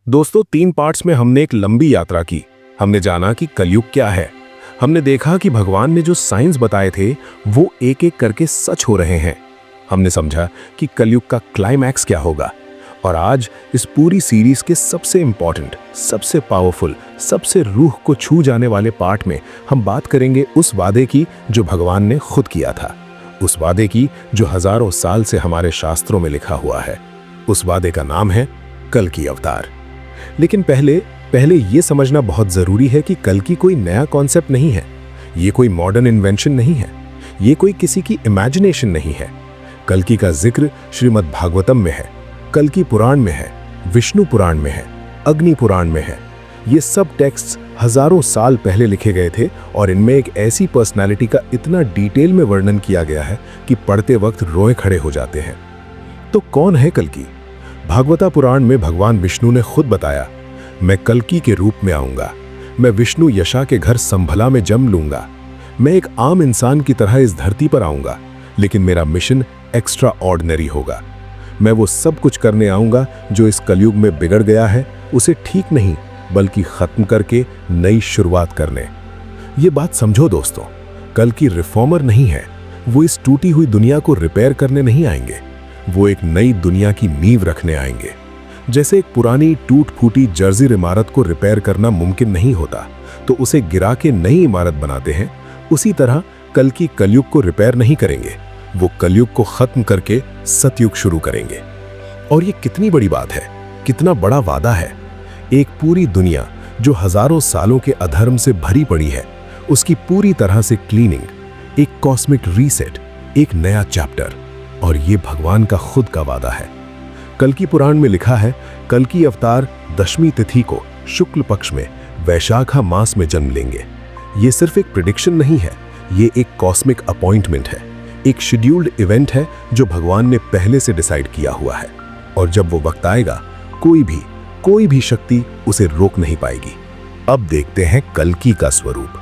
दोस्तों, 3 पार्ट्स में हमने एक लंबी यात्रा की। हमने जाना कि कलयुग क्या है। हमने देखा कि भगवान ने जो साइंस बताए थे वो एक एक करके सच हो रहे हैं। हमने समझा कि कलयुग का क्लाइमैक्स क्या होगा। और आज इस पूरी सीरीज के सबसे इंपॉर्टेंट, सबसे पावरफुल, सबसे रूह को छू जाने वाले पार्ट में हम बात करेंगे उस वादे की जो भगवान ने खुद किया था। उस वादे की जो हजारों साल से हमारे शास्त्रों में लिखा हुआ है। उस वादे का नाम है कल की अवतार। लेकिन पहले ये समझना बहुत जरूरी है कि कल की कोई नया कॉन्सेप्ट नहीं है। ये कोई मॉडर्न इन्वेंशन नहीं है। ये कोई किसी की इमेजिनेशन नहीं है। कल की का जिक्र श्रीमद् भागवतम में है, कल की पुराण में है, विष्णु पुराण में है, अग्नि पुराण में है। ये सब टेक्स्ट हजारों साल पहले लिखे गए थे और इनमें एक ऐसी पर्सनालिटी का इतना डिटेल में वर्णन किया गया है कि पढ़ते वक्त रोए खड़े हो जाते हैं। तो कौन है कल्कि? भागवता पुराण में भगवान विष्णु ने खुद बताया, मैं कल्कि के रूप में आऊंगा। मैं विष्णु यशा के घर संभला में जन्म लूंगा। मैं एक आम इंसान की तरह इस धरती पर आऊंगा, लेकिन मेरा मिशन एक्स्ट्रा ऑर्डिनरी होगा। मैं वो सब कुछ करने आऊंगा जो इस कलयुग में बिगड़ गया है, उसे ठीक नहीं बल्कि खत्म करके नई शुरुआत करने। ये बात समझो दोस्तों, कल्कि रिफॉर्मर नहीं है। वो इस टूटी हुई दुनिया को रिपेयर करने नहीं आएंगे। वो एक नई दुनिया की नींव रखने आएंगे। जैसे एक पुरानी टूट फूटी जर्जर इमारत को रिपेयर करना मुमकिन नहीं होता, तो उसे गिरा के नई इमारत बनाते हैं, उसी तरह कल्कि कलयुग को रिपेयर नहीं करेंगे। वो कलयुग को खत्म करके सतयुग शुरू करेंगे। और ये कितनी बड़ी बात है, कितना बड़ा वादा है। एक पूरी दुनिया जो हजारों सालों के अधर्म से भरी पड़ी है, उसकी पूरी तरह से क्लीनिंग, एक कॉस्मिक रीसेट, एक नया चैप्टर। और ये भगवान का खुद का वादा है। कल्कि पुराण में लिखा है, कल्कि अवतार 10वीं तिथि को शुक्ल पक्ष में वैशाखा मास में जन्म लेंगे। ये सिर्फ एक प्रिडिक्शन नहीं है, ये एक कॉस्मिक अपॉइंटमेंट है, एक शेड्यूल्ड इवेंट है जो भगवान ने पहले से डिसाइड किया हुआ है। और जब वो वक्त आएगा, कोई भी शक्ति उसे रोक नहीं पाएगी। अब देखते हैं कल्कि का स्वरूप।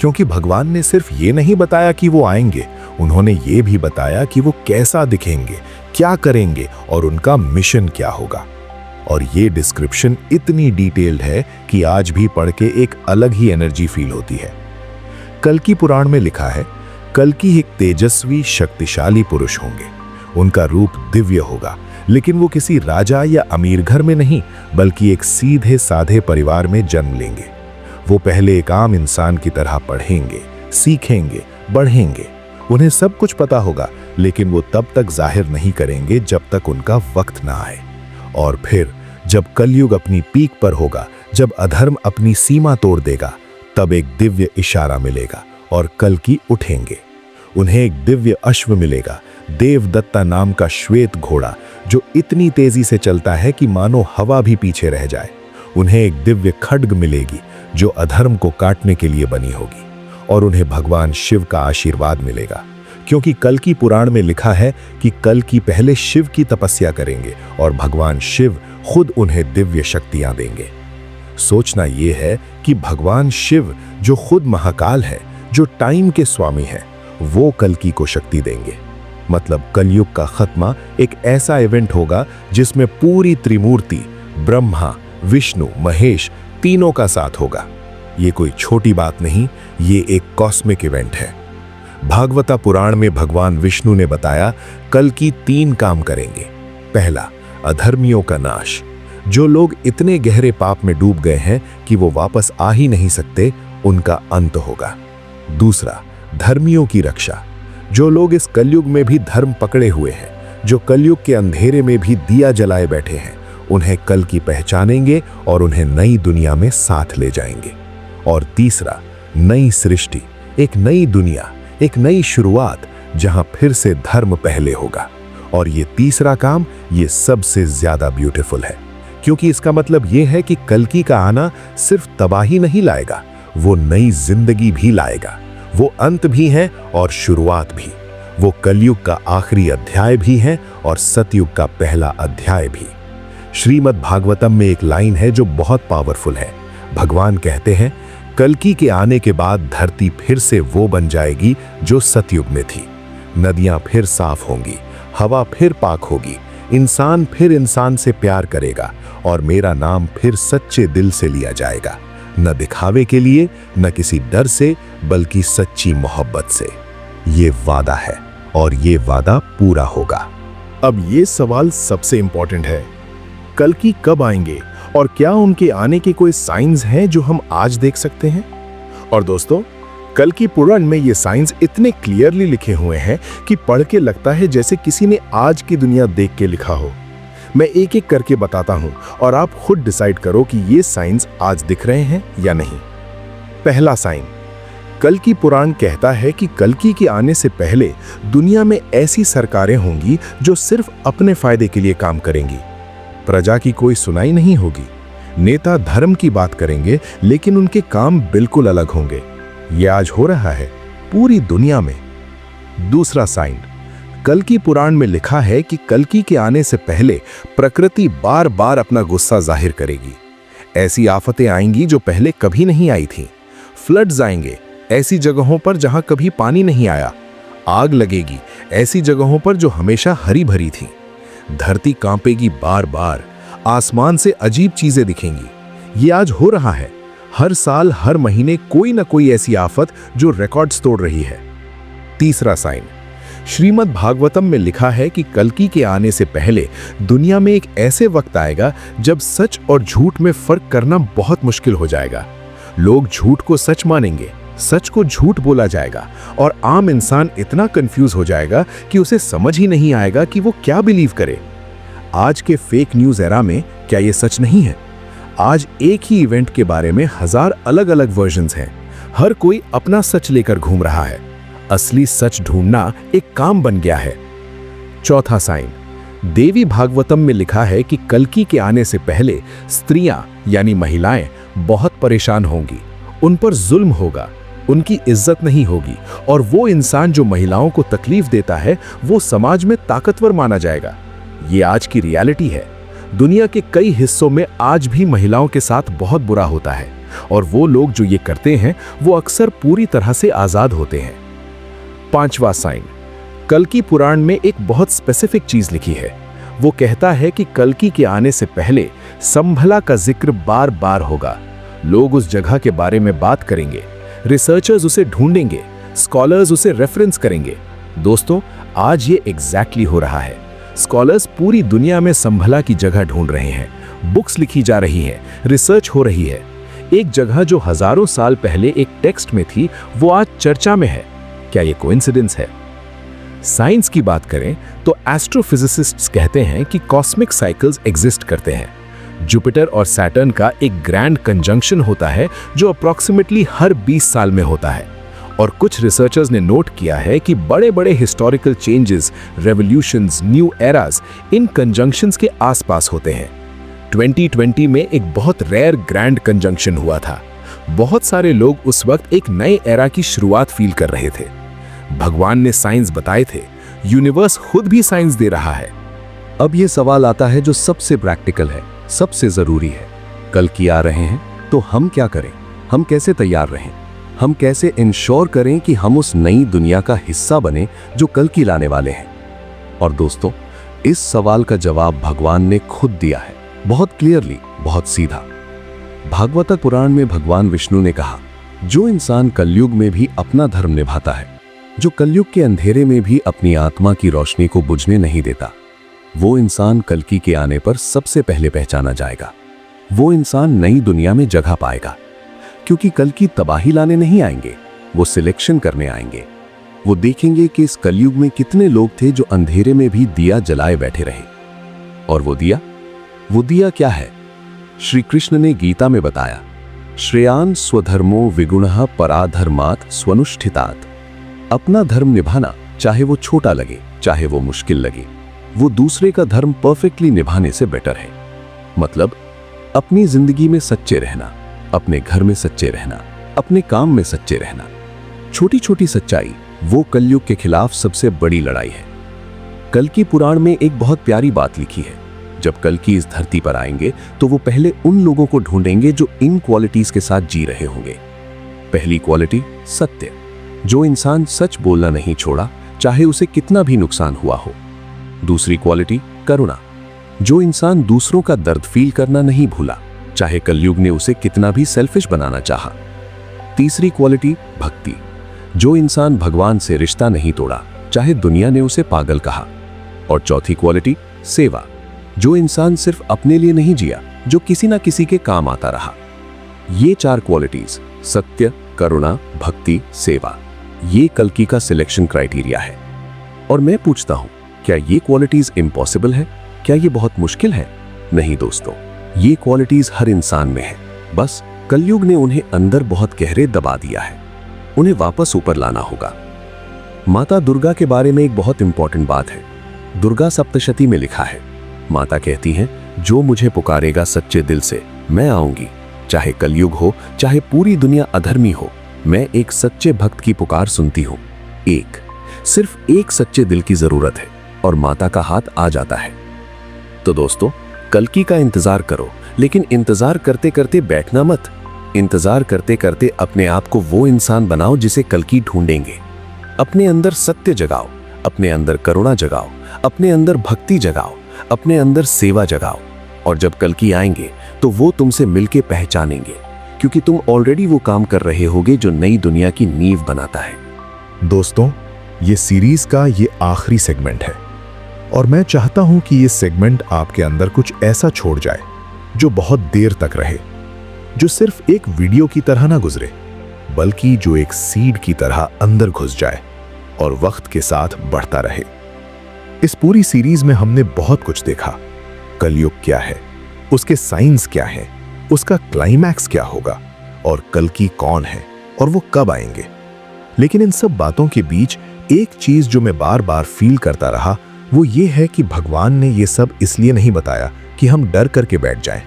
क्योंकि भगवान ने सिर्फ ये नहीं बताया कि वो आएंगे, उन्होंने ये भी बताया कि वो कैसा दिखेंगे, क्या करेंगे और उनका मिशन क्या होगा। और ये डिस्क्रिप्शन इतनी डिटेल्ड है कि आज भी पढ़ के एक अलग ही एनर्जी फील होती है। कल्कि पुराण में लिखा है, कल्कि एक तेजस्वी शक्तिशाली पुरुष होंगे। उनका रूप दिव्य होगा, लेकिन वो किसी राजा या अमीर घर में नहीं, बल्कि एक सीधे साधे परिवार में जन्म लेंगे। वो पहले एक आम इंसान की तरह पढ़ेंगे, सीखेंगे, बढ़ेंगे। उन्हें सब कुछ पता होगा, लेकिन वो तब तक जाहिर नहीं करेंगे जब तक उनका वक्त ना आए। और फिर जब कलयुग अपनी पीक पर होगा, जब अधर्म अपनी सीमा तोड़ देगा, तब एक दिव्य इशारा मिलेगा और कल्कि उठेंगे। उन्हें एक दिव्य अश्व मिलेगा, देवदत्ता नाम का श्वेत घोड़ा, जो इतनी तेजी से चलता है कि मानो हवा भी पीछे रह जाए। उन्हें एक दिव्य खड्ग मिलेगी जो अधर्म को काटने के लिए बनी होगी। और उन्हें भगवान शिव का आशीर्वाद मिलेगा, क्योंकि कल्कि पुराण में लिखा है कि कल्कि पहले शिव की तपस्या करेंगे और भगवान शिव खुद उन्हें दिव्य शक्तियां देंगे। सोचना यह है कि भगवान शिव, जो खुद महाकाल है, जो टाइम के स्वामी है, वो कल्कि को शक्ति देंगे। मतलब कलयुग का खत्मा एक ऐसा इवेंट होगा जिसमें पूरी त्रिमूर्ति ब्रह्मा, विष्णु, महेश तीनों का साथ होगा। ये कोई छोटी बात नहीं, ये एक कॉस्मिक इवेंट है। भागवता पुराण में भगवान विष्णु ने बताया, कल्कि 3 काम करेंगे। पहला, अधर्मियों का नाश। जो लोग इतने गहरे पाप में डूब गए हैं कि वो वापस आ ही नहीं सकते, उनका अंत होगा। दूसरा, धर्मियों की रक्षा। जो लोग इस कलयुग में भी धर्म पकड़े हुए हैं, जो कलयुग के अंधेरे में भी दिया जलाए बैठे हैं, उन्हें कल्कि पहचानेंगे और उन्हें नई दुनिया में साथ ले जाएंगे। और तीसरा, नई सृष्टि, एक नई दुनिया, एक नई शुरुआत, जहां फिर से धर्म पहले होगा। और ये तीसरा काम, ये सबसे ज्यादा ब्यूटीफुल है, क्योंकि इसका मतलब ये है कि कल्कि का आना सिर्फ तबाही नहीं लाएगा, वो नई जिंदगी भी लाएगा। वो अंत भी है और शुरुआत भी। वो कलयुग का आखिरी अध्याय भी है और सतयुग का पहला अध्याय भी। श्रीमद् भागवतम में एक लाइन है जो बहुत पावरफुल है। भगवान कहते हैं, कल्कि के आने के बाद धरती फिर से वो बन जाएगी जो सतयुग में थी। नदियां फिर साफ होंगी, हवा फिर पाक होगी, इंसान फिर इंसान से प्यार करेगा और मेरा नाम फिर सच्चे दिल से लिया जाएगा, न दिखावे के लिए, न किसी डर से, बल्कि सच्ची मोहब्बत से। ये वादा है और ये वादा पूरा होगा। अब ये सवाल सबसे इंपॉर्टेंट है, कल्कि कब आएंगे और क्या उनके आने के कोई साइंस हैं जो हम आज देख सकते हैं? और दोस्तों, कल्कि पुराण में ये साइंस इतने क्लियरली लिखे हुए हैं कि पढ़ के लगता है जैसे किसी ने आज की दुनिया देख के लिखा हो। मैं एक एक करके बताता हूं और आप खुद डिसाइड करो कि ये साइंस आज दिख रहे हैं या नहीं। पहला साइन, कल्कि पुराण कहता है कि कल्कि के आने से पहले दुनिया में ऐसी सरकारें होंगी जो सिर्फ अपने फायदे के लिए काम करेंगी। प्रजा की कोई सुनाई नहीं होगी। नेता धर्म की बात करेंगे लेकिन उनके काम बिल्कुल अलग होंगे। यह आज हो रहा है पूरी दुनिया में। दूसरा साइन, कल्कि पुराण में लिखा है कि कल्कि के आने से पहले प्रकृति बार बार अपना गुस्सा जाहिर करेगी। ऐसी आफतें आएंगी जो पहले कभी नहीं आई थीं। फ्लड्स आएंगे ऐसी जगहों पर जहां कभी पानी नहीं आया। आग लगेगी ऐसी जगहों पर जो हमेशा हरी भरी थी। धरती कांपेगी बार बार। आसमान से अजीब चीजें दिखेंगी। ये आज हो रहा है। हर साल हर महीने कोई ना कोई ऐसी आफत जो रिकॉर्ड्स तोड़ रही है। तीसरा साइन, श्रीमद् भागवतम में लिखा है कि कल्कि के आने से पहले दुनिया में एक ऐसे वक्त आएगा जब सच और झूठ में फर्क करना बहुत मुश्किल हो जाएगा। लोग झूठ को सच मानेंगे, सच को झूठ बोला जाएगा और आम इंसान इतना कंफ्यूज हो जाएगा कि उसे समझ ही नहीं आएगा कि वो क्या बिलीव करे। आज के फेक न्यूज़ एरा में क्या ये सच नहीं है? आज एक ही इवेंट के बारे में 1000 अलग अलग वर्जन्स हैं। हर कोई अपना सच लेकर घूम रहा है। असली सच ढूंढना एक काम बन गया है। चौथा साइन, देवी भागवतम में लिखा है कि कल्कि के आने से पहले स्त्रियां यानी महिलाएं बहुत परेशान होंगी। उन पर जुल्म होगा, उनकी इज्जत नहीं होगी और वो इंसान जो महिलाओं को तकलीफ देता है वो समाज में ताकतवर माना जाएगा। ये आज की रियलिटी है। दुनिया के कई हिस्सों में आज भी महिलाओं के साथ बहुत बुरा होता है और वो लोग जो ये करते हैं वो अक्सर पूरी तरह से आजाद होते हैं। पांचवा साइन, कल्कि पुराण में एक बहुत स्पेसिफिक चीज लिखी है। वो कहता है कि कल्कि के आने से पहले संभला का जिक्र बार बार होगा। लोग उस जगह के बारे में बात करेंगे, रिसर्चर्स उसे ढूंढेंगे, स्कॉलर्स उसे रेफरेंस करेंगे। दोस्तों, आज ये एग्जैक्टली हो रहा है। स्कॉलर्स पूरी दुनिया में संभला की जगह ढूंढ रहे हैं। बुक्स लिखी जा रही हैं, रिसर्च हो रही है। एक जगह जो हजारों साल पहले एक टेक्स्ट में थी वो आज चर्चा में है। क्या ये कोइंसिडेंस है? साइंस की बात करें तो एस्ट्रोफिजिसिस्ट्स कहते हैं कि कॉस्मिक साइकिल्स एग्जिस्ट करते हैं। जुपिटर और सैटर्न का एक ग्रैंड कंजंक्शन होता है जो अप्रॉक्सिमेटली हर 20 साल में होता है। और कुछ रिसर्चर्स ने नोट किया है कि बड़े बड़े historical changes, revolutions, new eras in conjunctions के आसपास होते हैं। 2020 में एक बहुत रेयर ग्रैंड कंजंक्शन हुआ था। बहुत सारे लोग उस वक्त एक नए एरा की शुरुआत फील कर रहे थे। भगवान ने साइंस बताए थे, यूनिवर्स खुद भी साइंस दे रहा है। अब ये सवाल आता है जो सबसे प्रैक्टिकल है, सबसे जरूरी है। कल्कि आ रहे हैं तो हम क्या करें? हम कैसे तैयार रहें? हम कैसे इंश्योर करें कि हम उस नई दुनिया का हिस्सा बने जो कल्कि लाने वाले हैं? और दोस्तों, इस सवाल का जवाब भगवान ने खुद दिया है, बहुत क्लियरली, बहुत सीधा। भागवत पुराण में भगवान विष्णु ने कहा, जो इंसान कलयुग में भी अपना धर्म निभाता है, जो कलयुग के अंधेरे में भी अपनी आत्मा की रोशनी को बुझने नहीं देता, वो इंसान कल्कि के आने पर सबसे पहले पहचाना जाएगा। वो इंसान नई दुनिया में जगह पाएगा, क्योंकि कल्कि तबाही लाने नहीं आएंगे, वो सिलेक्शन करने आएंगे। वो देखेंगे कि इस कलयुग में कितने लोग थे जो अंधेरे में भी दिया जलाए बैठे रहे। और वो दिया क्या है? श्री कृष्ण ने गीता में बताया, श्रेयान स्वधर्मो विगुणः पराधर्मात् स्वनुष्ठितात्। अपना धर्म निभाना, चाहे वो छोटा लगे, चाहे वो मुश्किल लगे, वो दूसरे का धर्म परफेक्टली निभाने से बेटर है। मतलब अपनी जिंदगी में सच्चे रहना, अपने घर में सच्चे रहना, अपने काम में सच्चे रहना। छोटी छोटी सच्चाई, वो कलयुग के खिलाफ सबसे बड़ी लड़ाई है। कल्कि पुराण में एक बहुत प्यारी बात लिखी है, जब कल्कि इस धरती पर आएंगे तो वो पहले उन लोगों को ढूंढेंगे जो इन क्वालिटीज के साथ जी रहे होंगे। पहली क्वालिटी, सत्य। जो इंसान सच बोलना नहीं छोड़ा, चाहे उसे कितना भी नुकसान हुआ हो। दूसरी क्वालिटी, करुणा, जो इंसान दूसरों का दर्द फील करना नहीं भूला, चाहे कलयुग ने उसे कितना भी सेल्फिश बनाना चाहा। तीसरी क्वालिटी भक्ति, जो इंसान भगवान से रिश्ता नहीं तोड़ा, चाहे दुनिया ने उसे पागल कहा। और चौथी क्वालिटी सेवा, जो इंसान सिर्फ अपने लिए नहीं जिया, जो किसी ना किसी के काम आता रहा। ये 4 क्वालिटीज, सत्य, करुणा, भक्ति, सेवा, ये कल्कि का सिलेक्शन क्राइटेरिया है। और मैं पूछता हूं, क्या ये क्वालिटीज इम्पॉसिबल है? क्या ये बहुत मुश्किल है? नहीं दोस्तों, ये क्वालिटीज हर इंसान में है, बस कलयुग ने उन्हें अंदर बहुत गहरे दबा दिया है। उन्हें वापस ऊपर लाना होगा। माता दुर्गा के बारे में एक बहुत इंपॉर्टेंट बात है। दुर्गा सप्तशती में लिखा है, माता कहती हैं, जो मुझे पुकारेगा सच्चे दिल से, मैं आऊंगी। चाहे कलयुग हो, चाहे पूरी दुनिया अधर्मी हो, मैं एक सच्चे भक्त की पुकार सुनती हूं। सिर्फ एक सच्चे दिल की जरूरत है और माता का हाथ आ जाता है। तो दोस्तों, कल्कि का इंतजार करो, लेकिन इंतजार करते करते बैठना मत। इंतजार करते करते अपने आप को वो इंसान बनाओ जिसे कल्कि ढूंढेंगे। अपने अंदर सत्य जगाओ, अपने अंदर करुणा जगाओ, अपने अंदर भक्ति जगाओ, अपने अंदर सेवा जगाओ। और जब कल्कि आएंगे तो वो तुमसे मिलके पहचानेंगे, क्योंकि तुम ऑलरेडी वो काम कर रहे होगे जो नई दुनिया की नींव बनाता है। दोस्तों, ये सीरीज का ये आखिरी सेगमेंट है और मैं चाहता हूं कि ये सेगमेंट आपके अंदर कुछ ऐसा छोड़ जाए जो बहुत देर तक रहे, जो सिर्फ एक वीडियो की तरह ना गुजरे, बल्कि जो एक सीड की तरह अंदर घुस जाए और वक्त के साथ बढ़ता रहे। इस पूरी सीरीज में हमने बहुत कुछ देखा। कलयुग क्या है, उसके साइंस क्या है, उसका क्लाइमैक्स क्या होगा और कल्कि कौन है और वो कब आएंगे। लेकिन इन सब बातों के बीच एक चीज जो मैं बार बार फील करता रहा, वो ये है कि भगवान ने ये सब इसलिए नहीं बताया कि हम डर करके बैठ जाएं।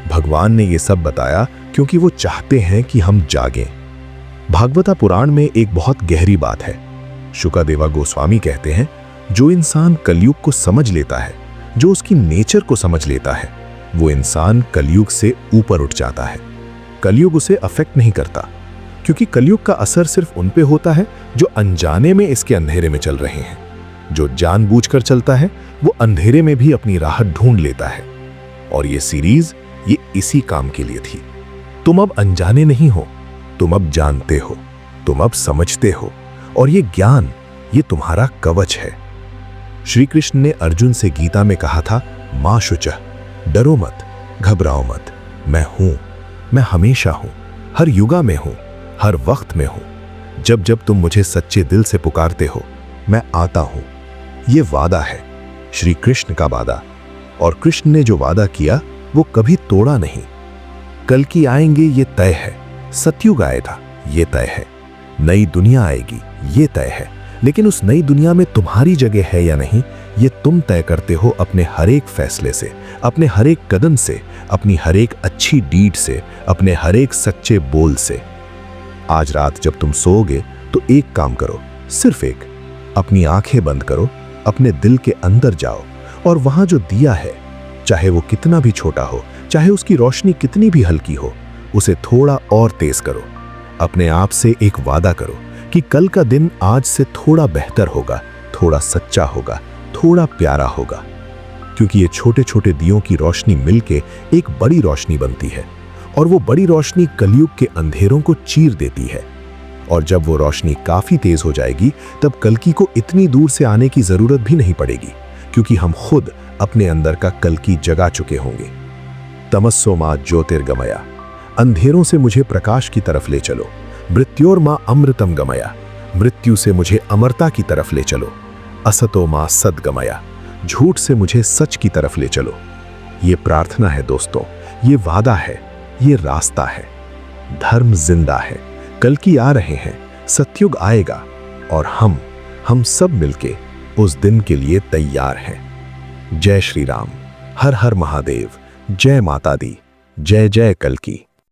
भगवान ने ये सब बताया क्योंकि वो चाहते हैं कि हम जागें। भागवता पुराण में एक बहुत गहरी बात है। शुकादेवा गोस्वामी कहते हैं, जो इंसान कलयुग को समझ लेता है, जो उसकी नेचर को समझ लेता है, वो इंसान कलयुग से ऊपर उठ जाता है। कलयुग उसे अफेक्ट नहीं करता, क्योंकि कलयुग का असर सिर्फ उन पे होता है जो अनजाने में इसके अंधेरे में चल रहे हैं। जो जानबूझकर चलता है वो अंधेरे में भी अपनी राह ढूंढ लेता है। और ये सीरीज ये इसी काम के लिए थी। तुम अब अनजाने नहीं हो, तुम अब जानते हो, तुम अब समझते हो, और ये ज्ञान ये तुम्हारा कवच है। श्री कृष्ण ने अर्जुन से गीता में कहा था, मां शुचः, डरो मत, घबराओ मत, मैं हूं, मैं हमेशा हूं, हर युगा में हूं, हर वक्त में हूं। जब जब तुम मुझे सच्चे दिल से पुकारते हो, मैं आता हूं। ये वादा है, श्री कृष्ण का वादा, और कृष्ण ने जो वादा किया वो कभी तोड़ा नहीं। कल्कि आएंगे ये तय है, सतयुग आएगा ये तय है, नई दुनिया आएगी ये तय है। लेकिन उस नई दुनिया में तुम्हारी जगह है या नहीं, ये तुम तय करते हो अपने हर एक फैसले से, अपने हर एक कदम से, अपनी हर एक अच्छी डीड से, अपने हर एक सच्चे बोल से। आज रात जब तुम सोओगे तो एक काम करो, सिर्फ एक, अपनी आंखें बंद करो, अपने दिल के अंदर जाओ और वहां जो दिया है, चाहे वो कितना भी छोटा हो, चाहे उसकी रोशनी कितनी भी हल्की हो, उसे थोड़ा और तेज करो। अपने आप से एक वादा करो कि कल का दिन आज से थोड़ा बेहतर होगा, थोड़ा सच्चा होगा, थोड़ा प्यारा होगा। क्योंकि ये छोटे छोटे दियों की रोशनी मिलके एक बड़ी रोशनी बनती है, और वो बड़ी रोशनी कलयुग के अंधेरों को चीर देती है। और जब वो रोशनी काफी तेज हो जाएगी, तब कल्कि को इतनी दूर से आने की जरूरत भी नहीं पड़ेगी, क्योंकि हम खुद अपने अंदर का कल्कि जगा चुके होंगे। तमस्सो मां ज्योतिर्गमया, अंधेरों से मुझे प्रकाश की तरफ ले चलो। मृत्योर्मा अमृतम गमया, मृत्यु से मुझे अमरता की तरफ ले चलो। असतो मां सद्गमया, झूठ से मुझे सच की तरफ ले चलो। ये प्रार्थना है दोस्तों, ये वादा है, ये रास्ता है। धर्म जिंदा है, कल्कि आ रहे हैं, सतयुग आएगा, और हम सब मिलके उस दिन के लिए तैयार हैं। जय श्री राम, हर हर महादेव, जय माता दी, जय जय कल्कि।